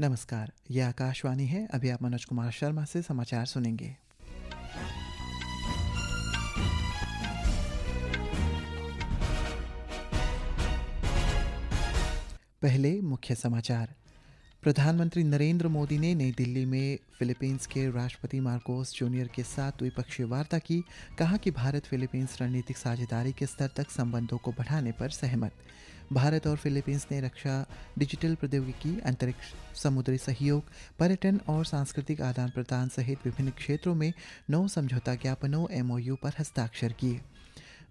नमस्कार, ये आकाशवाणी है। अभी आप मनोज कुमार शर्मा से समाचार सुनेंगे। पहले मुख्य समाचार। प्रधानमंत्री नरेंद्र मोदी ने नई दिल्ली में फिलीपींस के राष्ट्रपति मार्कोस जूनियर के साथ द्विपक्षीय वार्ता की। कहा कि भारत फिलीपींस रणनीतिक साझेदारी के स्तर तक संबंधों को बढ़ाने पर सहमत। भारत और फिलीपींस ने रक्षा, डिजिटल प्रौद्योगिकी, अंतरिक्ष, समुद्री सहयोग, पर्यटन और सांस्कृतिक आदान प्रदान सहित विभिन्न क्षेत्रों में 9 समझौता ज्ञापनों MOU पर हस्ताक्षर किए।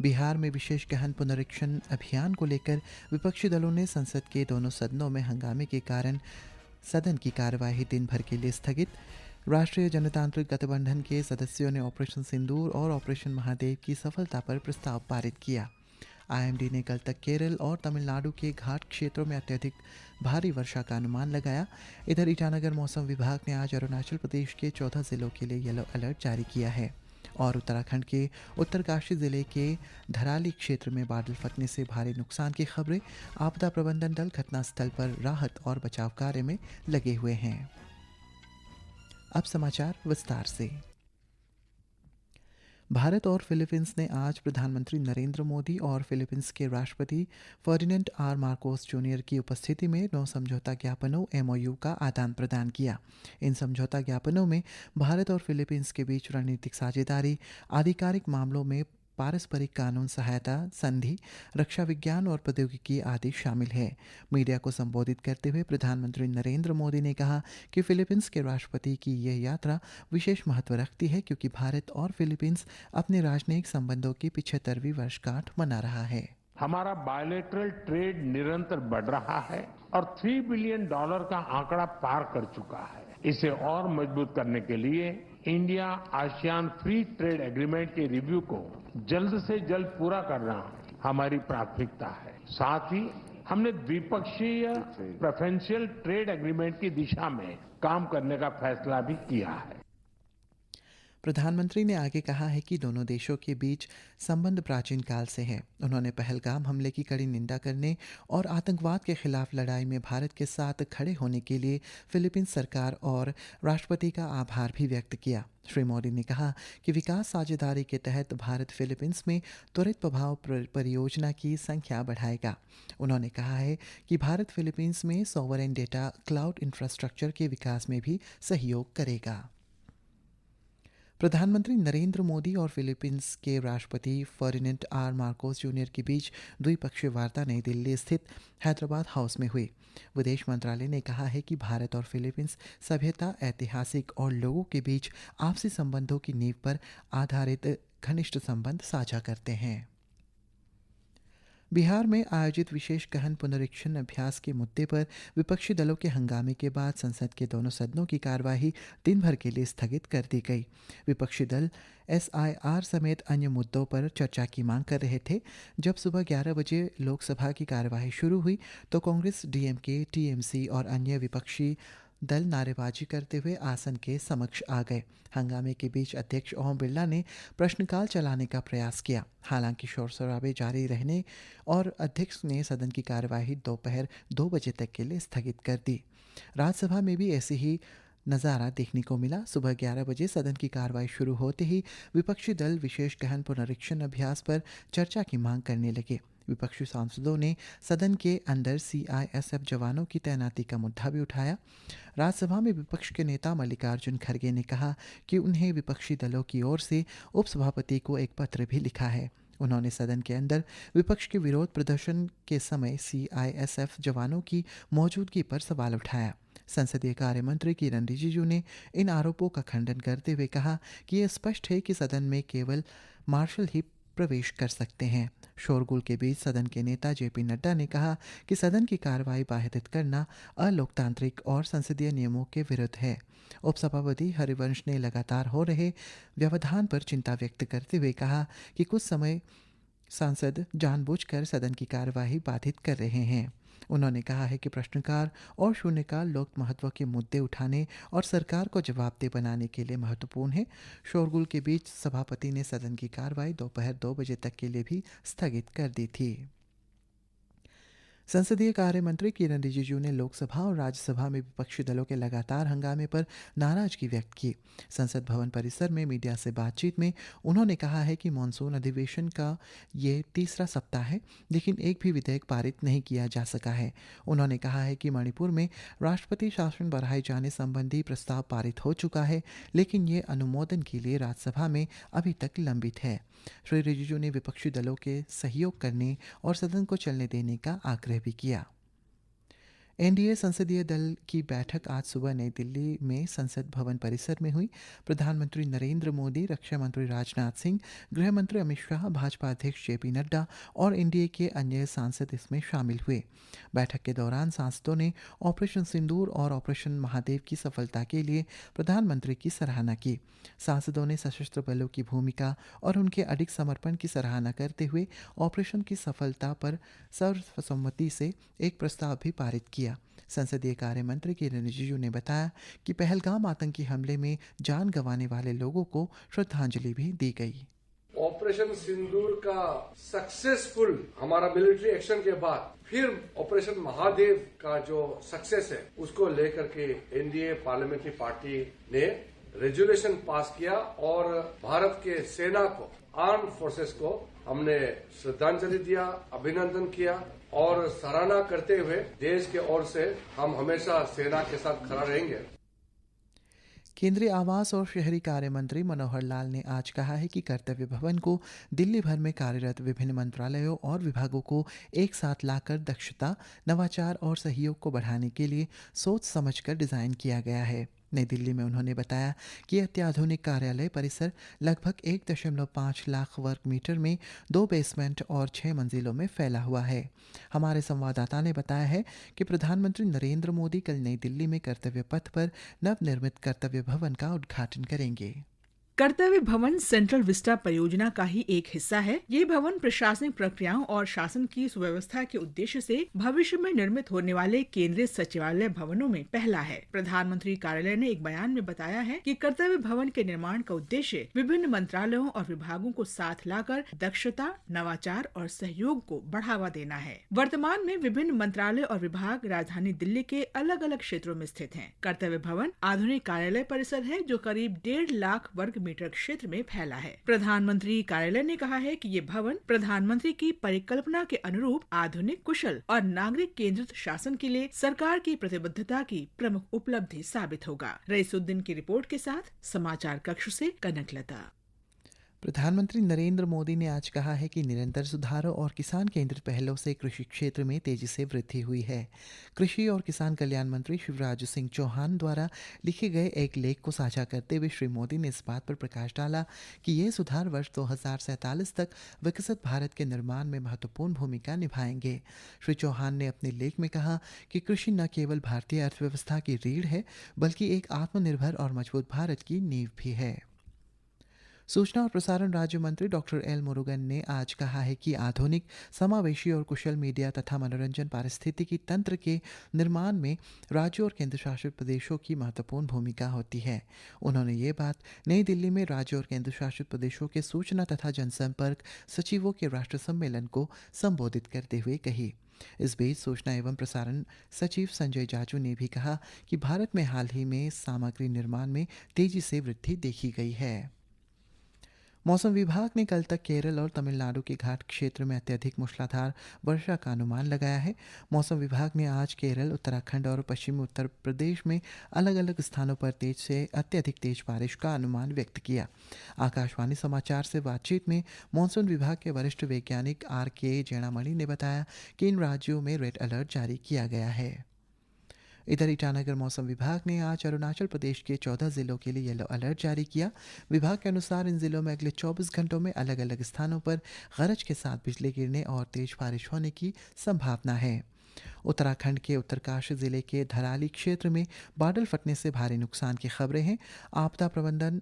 बिहार में विशेष गहन पुनरीक्षण अभियान को लेकर विपक्षी दलों ने संसद के दोनों सदनों में हंगामे के कारण सदन की कार्यवाही दिन भर के लिए स्थगित। राष्ट्रीय जनतांत्रिक गठबंधन के सदस्यों ने ऑपरेशन सिंदूर और ऑपरेशन महादेव की सफलता पर प्रस्ताव पारित किया। IMD ने कल तक केरल और तमिलनाडु के घाट क्षेत्रों में अत्यधिक भारी वर्षा का अनुमान लगाया। इधर ईटानगर मौसम विभाग ने आज अरुणाचल प्रदेश के 14 जिलों के लिए येलो अलर्ट जारी किया है। और उत्तराखंड के उत्तरकाशी जिले के धराली क्षेत्र में बादल फटने से भारी नुकसान की खबरें। आपदा प्रबंधन दल घटनास्थल पर राहत और बचाव कार्य में लगे हुए हैं। अब समाचार विस्तार से। भारत और फिलीपींस ने आज प्रधानमंत्री नरेंद्र मोदी और फिलीपींस के राष्ट्रपति फर्डिनेंड आर मार्कोस जूनियर की उपस्थिति में 9 समझौता ज्ञापनों MOU का आदान प्रदान किया। इन समझौता ज्ञापनों में भारत और फिलीपींस के बीच रणनीतिक साझेदारी, आधिकारिक मामलों में पारस्परिक कानून सहायता संधि, रक्षा विज्ञान और प्रौद्योगिकी आदि शामिल है। मीडिया को संबोधित करते हुए प्रधानमंत्री नरेंद्र मोदी ने कहा कि फिलीपींस के राष्ट्रपति की यह यात्रा विशेष महत्व रखती है क्योंकि भारत और फिलीपींस अपने राजनयिक संबंधों की 75वीं वर्षगांठ मना रहा है। हमारा बायलैटरल ट्रेड निरंतर बढ़ रहा है और $3 बिलियन का आंकड़ा पार कर चुका है। इसे और मजबूत करने के लिए India ASEAN free trade agreement के रिव्यू को जल्द से जल्द पूरा करना हमारी प्राथमिकता है। साथ ही हमने द्विपक्षीय प्रेफरेंशियल ट्रेड एग्रीमेंट की दिशा में काम करने का फैसला भी किया है। प्रधानमंत्री ने आगे कहा है कि दोनों देशों के बीच संबंध प्राचीन काल से है। उन्होंने पहलगाम हमले की कड़ी निंदा करने और आतंकवाद के खिलाफ लड़ाई में भारत के साथ खड़े होने के लिए फिलीपींस सरकार और राष्ट्रपति का आभार भी व्यक्त किया। श्री मोदी ने कहा कि विकास साझेदारी के तहत भारत फिलीपींस में त्वरित प्रभाव परियोजना की संख्या बढ़ाएगा। उन्होंने कहा है कि भारत फिलीपींस में सॉवरेन डेटा क्लाउड इंफ्रास्ट्रक्चर के विकास में भी सहयोग करेगा। प्रधानमंत्री नरेंद्र मोदी और फिलीपींस के राष्ट्रपति फर्डिनेंड आर मार्कोस जूनियर के बीच द्विपक्षीय वार्ता नई दिल्ली स्थित हैदराबाद हाउस में हुई। विदेश मंत्रालय ने कहा है कि भारत और फिलीपींस सभ्यता, ऐतिहासिक और लोगों के बीच आपसी संबंधों की नींव पर आधारित घनिष्ठ संबंध साझा करते हैं। बिहार में आयोजित विशेष गहन पुनरीक्षण अभ्यास के मुद्दे पर विपक्षी दलों के हंगामे के बाद संसद के दोनों सदनों की कार्यवाही दिन भर के लिए स्थगित कर दी गई। विपक्षी दल SIR समेत अन्य मुद्दों पर चर्चा की मांग कर रहे थे। जब सुबह 11 बजे लोकसभा की कार्यवाही शुरू हुई तो कांग्रेस, DMK, TMC और अन्य विपक्षी दल नारेबाजी करते हुए आसन के समक्ष आ गए। हंगामे के बीच अध्यक्ष ओम बिरला ने प्रश्नकाल चलाने का प्रयास किया। हालांकि शोर शराबे जारी रहने और अध्यक्ष ने सदन की कार्यवाही दोपहर 2 बजे तक के लिए स्थगित कर दी। राज्यसभा में भी ऐसे ही नज़ारा देखने को मिला। सुबह 11 बजे सदन की कार्रवाई शुरू होते ही विपक्षी दल विशेष गहन पुनरीक्षण अभ्यास पर चर्चा की मांग करने लगे। विपक्षी सांसदों ने सदन के अंदर CISF जवानों की तैनाती का मुद्दा भी उठाया। राज्यसभा में विपक्ष के नेता मल्लिकार्जुन खड़गे ने कहा कि उन्हें विपक्षी दलों की ओर से उपसभापति को एक पत्र भी लिखा है। उन्होंने सदन के अंदर विपक्ष के विरोध प्रदर्शन के समय CISF जवानों की मौजूदगी पर सवाल उठाया। संसदीय कार्य मंत्री किरण रिजिजू ने इन आरोपों का खंडन करते हुए कहा कि यह स्पष्ट है कि सदन में केवल मार्शल ही प्रवेश कर सकते हैं। शोरगुल के बीच सदन के नेता JP नड्डा ने कहा कि सदन की कार्रवाई बाधित करना अलोकतांत्रिक और संसदीय नियमों के विरुद्ध है। उपसभापति हरिवंश ने लगातार हो रहे व्यवधान पर चिंता व्यक्त करते हुए कहा कि कुछ समय सांसद जानबूझकर सदन की कार्यवाही बाधित कर रहे हैं। उन्होंने कहा है कि प्रश्नकाल और शून्यकाल लोक महत्व के मुद्दे उठाने और सरकार को जवाबदेह बनाने के लिए महत्वपूर्ण है। शोरगुल के बीच सभापति ने सदन की कार्रवाई दोपहर 2 बजे तक के लिए भी स्थगित कर दी थी। संसदीय कार्य मंत्री किरण रिजिजू ने लोकसभा और राज्यसभा में विपक्षी दलों के लगातार हंगामे पर नाराजगी व्यक्त की। संसद भवन परिसर में मीडिया से बातचीत में उन्होंने कहा है कि मानसून अधिवेशन का ये तीसरा सप्ताह है, लेकिन एक भी विधेयक पारित नहीं किया जा सका है। उन्होंने कहा है कि मणिपुर में राष्ट्रपति शासन बढ़ाए जाने संबंधी प्रस्ताव पारित हो चुका है, लेकिन ये अनुमोदन के लिए राज्यसभा में अभी तक लंबित है। श्री रिजिजू ने विपक्षी दलों के सहयोग करने और सदन को चलने देने का आग्रह भी किया। एनडीए संसदीय दल की बैठक आज सुबह नई दिल्ली में संसद भवन परिसर में हुई। प्रधानमंत्री नरेंद्र मोदी, रक्षा मंत्री राजनाथ सिंह, गृह मंत्री अमित शाह, भाजपा अध्यक्ष जेपी नड्डा और एनडीए के अन्य सांसद इसमें शामिल हुए। बैठक के दौरान सांसदों ने ऑपरेशन सिंदूर और ऑपरेशन महादेव की सफलता के लिए प्रधानमंत्री की सराहना की। सांसदों ने सशस्त्र बलों की भूमिका और उनके अडिग समर्पण की सराहना करते हुए ऑपरेशन की सफलता पर सर्वसम्मति से एक प्रस्ताव भी पारित किया। संसदीय कार्य मंत्री किरण रिजिजू ने बताया कि पहलगाम आतंकी हमले में जान गंवाने वाले लोगों को श्रद्धांजलि भी दी गई। ऑपरेशन सिंदूर का सक्सेसफुल हमारा मिलिट्री एक्शन के बाद फिर ऑपरेशन महादेव का जो सक्सेस है उसको लेकर के एनडीए पार्लियामेंट्री पार्टी ने रेजोल्यूशन पास किया और भारत के सेना को, आर्म फोर्सेस को हमने श्रद्धांजलि दिया, अभिनंदन किया और सराहना करते हुए देश के ओर से हम हमेशा सेना के साथ खड़ा रहेंगे। केंद्रीय आवास और शहरी कार्य मंत्री मनोहर लाल ने आज कहा है कि कर्तव्य भवन को दिल्ली भर में कार्यरत विभिन्न मंत्रालयों और विभागों को एक साथ लाकर दक्षता, नवाचार और सहयोग को बढ़ाने के लिए सोच समझकर डिजाइन किया गया है। नई दिल्ली में उन्होंने बताया कि अत्याधुनिक कार्यालय परिसर लगभग 1.5 लाख वर्ग मीटर में 2 बेसमेंट और 6 मंजिलों में फैला हुआ है। हमारे संवाददाता ने बताया है कि प्रधानमंत्री नरेंद्र मोदी कल नई दिल्ली में कर्तव्य पथ पर नवनिर्मित कर्तव्य भवन का उद्घाटन करेंगे। कर्तव्य भवन सेंट्रल विस्टा परियोजना का ही एक हिस्सा है। ये भवन प्रशासनिक प्रक्रियाओं और शासन की सुव्यवस्था के उद्देश्य से भविष्य में निर्मित होने वाले केंद्रीय सचिवालय भवनों में पहला है। प्रधानमंत्री कार्यालय ने एक बयान में बताया है कि कर्तव्य भवन के निर्माण का उद्देश्य विभिन्न मंत्रालयों और विभागों को साथ लाकर दक्षता, नवाचार और सहयोग को बढ़ावा देना है। वर्तमान में विभिन्न मंत्रालय और विभाग राजधानी दिल्ली के अलग अलग क्षेत्रों में स्थित हैं। कर्तव्य भवन आधुनिक कार्यालय परिसर है जो करीब 1.5 लाख वर्ग मीटर क्षेत्र में फैला है। प्रधानमंत्री कार्यालय ने कहा है कि ये भवन प्रधानमंत्री की परिकल्पना के अनुरूप आधुनिक, कुशल और नागरिक केंद्रित शासन के लिए सरकार की प्रतिबद्धता की प्रमुख उपलब्धि साबित होगा। रईसुद्दीन की रिपोर्ट के साथ समाचार कक्ष से कनकलता। प्रधानमंत्री नरेंद्र मोदी ने आज कहा है कि निरंतर सुधारों और किसान केंद्रित पहलों से कृषि क्षेत्र में तेजी से वृद्धि हुई है। कृषि और किसान कल्याण मंत्री शिवराज सिंह चौहान द्वारा लिखे गए एक लेख को साझा करते हुए श्री मोदी ने इस बात पर प्रकाश डाला कि ये सुधार वर्ष 2047 तक विकसित भारत के निर्माण में महत्वपूर्ण भूमिका निभाएंगे। श्री चौहान ने अपने लेख में कहा कि कृषि न केवल भारतीय अर्थव्यवस्था की रीढ़ है, बल्कि एक आत्मनिर्भर और मजबूत भारत की नींव भी है। सूचना और प्रसारण राज्य मंत्री डॉक्टर एल मुरुगन ने आज कहा है कि आधुनिक, समावेशी और कुशल मीडिया तथा मनोरंजन पारिस्थितिकी तंत्र के निर्माण में राज्यों और केंद्र शासित प्रदेशों की महत्वपूर्ण भूमिका होती है। उन्होंने ये बात नई दिल्ली में राज्यों और केंद्र शासित प्रदेशों के सूचना तथा जनसंपर्क सचिवों के राष्ट्र सम्मेलन को संबोधित करते हुए कही। इस बीच सूचना एवं प्रसारण सचिव संजय जाजू ने भी कहा कि भारत में हाल ही में सामग्री निर्माण में तेजी से वृद्धि देखी गई है। मौसम विभाग ने कल तक केरल और तमिलनाडु के घाट क्षेत्र में अत्यधिक मूसलाधार वर्षा का अनुमान लगाया है। मौसम विभाग ने आज केरल, उत्तराखंड और पश्चिमी उत्तर प्रदेश में अलग अलग स्थानों पर तेज से अत्यधिक तेज बारिश का अनुमान व्यक्त किया। आकाशवाणी समाचार से बातचीत में मॉनसून विभाग के वरिष्ठ वैज्ञानिक RK जैनामणि ने बताया कि इन राज्यों में रेड अलर्ट जारी किया गया है। इधर ईटानगर मौसम विभाग ने आज अरुणाचल प्रदेश के 14 जिलों के लिए येलो अलर्ट जारी किया। विभाग के अनुसार इन जिलों में अगले 24 घंटों में अलग अलग स्थानों पर गरज के साथ बिजली गिरने और तेज बारिश होने की संभावना है। उत्तराखंड के उत्तरकाशी जिले के धराली क्षेत्र में बादल फटने से भारी नुकसान की खबरें हैं। आपदा प्रबंधन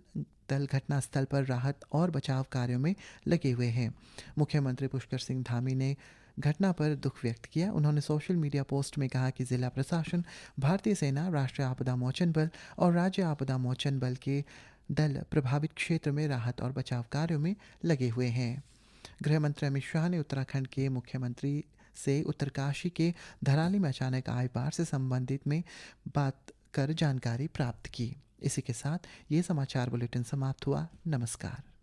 दल घटनास्थल पर राहत और बचाव कार्यों में लगे हुए हैं। मुख्यमंत्री पुष्कर सिंह धामी ने घटना पर दुख व्यक्त किया। उन्होंने सोशल मीडिया पोस्ट में कहा कि जिला प्रशासन, भारतीय सेना, राष्ट्रीय आपदा मोचन बल और राज्य आपदा मोचन बल के दल प्रभावित क्षेत्र में राहत और बचाव कार्यों में लगे हुए हैं। गृह मंत्री अमित शाह ने उत्तराखंड के मुख्यमंत्री से उत्तरकाशी के धराली में अचानक आए बाढ़ से संबंधित में बात कर जानकारी प्राप्त की। इसी के साथ ये समाचार बुलेटिन समाप्त हुआ। नमस्कार।